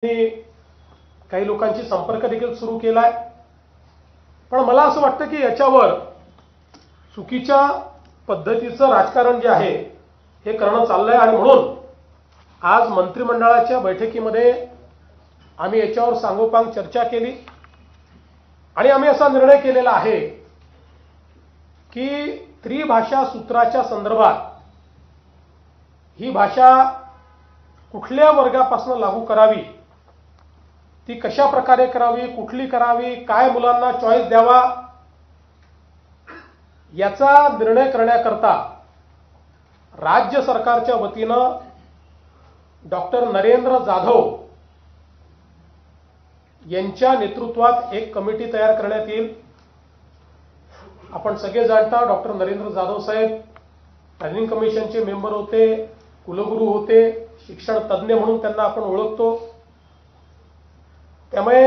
काही लोकांची संपर्क देखील सुरू केलाय। पण मला असं वाटतं की याच्यावर चुकीच्या पद्धतीचं राजकारण जे आहे हे करणं चाललंय आणि म्हणून आज मंत्रिमंडळाच्या बैठकीमध्ये आम्ही याच्यावर सांगोपांग चर्चा केली आणि आम्ही असा निर्णय केलेला आहे की त्रिभाषा सूत्राच्या संदर्भात ही भाषा कुठल्या वर्गापासून लागू करावी, ती कशा प्रकारे करावी, कुठली करावी, काय मुलांना चॉईस द्यावा, याचा निर्णय करण्याकरता राज्य सरकारच्या वतीनं डॉक्टर नरेंद्र जाधव यांच्या नेतृत्वात एक कमिटी तयार करण्यात येईल। आपण सगळे जाणता डॉक्टर नरेंद्र जाधव साहेब प्लॅनिंग कमिशनचे मेंबर होते, कुलगुरू होते, शिक्षण तज्ञ म्हणून त्यांना आपण ओळखतो। त्यामुळे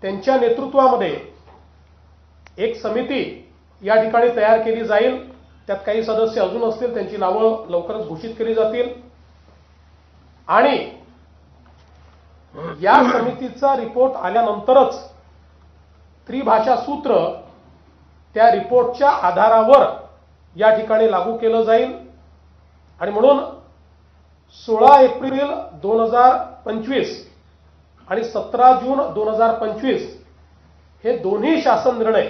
त्यांच्या नेतृत्वामध्ये एक समिती या ठिकाणी तयार केली जाईल। त्यात काही सदस्य अजून असतील, त्यांची नावं लवकरच घोषित केली जातील आणि या समितीचा रिपोर्ट आल्यानंतरच त्रिभाषा सूत्र त्या रिपोर्टच्या आधारावर या ठिकाणी लागू केलं जाईल। आणि म्हणून 16 एप्रिल 2025 आणि 17 जून 2025 हे दोन्ही शासन निर्णय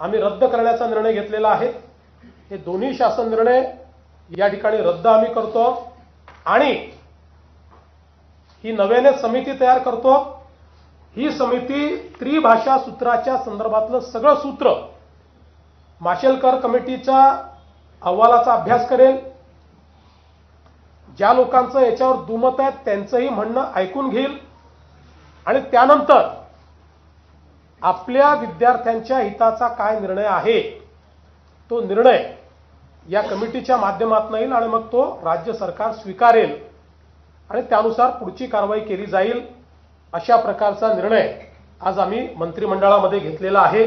आम्ही रद्द करण्याचा निर्णय घेतलेला आहे। हे दोन्ही शासन निर्णय या ठिकाणी रद्द आम्ही करतो आणि ही नव्याने समिती तयार करतो। ही समिती त्रिभाषा सूत्राच्या संदर्भातलं सगळं सूत्र माशेलकर कमिटीच्या अहवालाचा अभ्यास करेल। ज्या लोकांचं याच्यावर दुमत आहे त्यांचंही म्हणणं ऐकून घेईल आणि त्यानंतर आपल्या विद्यार्थ्यांच्या हिताचा काय निर्णय आहे तो निर्णय या कमिटीच्या माध्यमातून येईल आणि मग तो राज्य सरकार स्वीकारेल आणि त्यानुसार पुढची कारवाई केली जाईल। अशा प्रकारचा निर्णय आज आम्ही मंत्रिमंडळामध्ये घेतलेला आहे।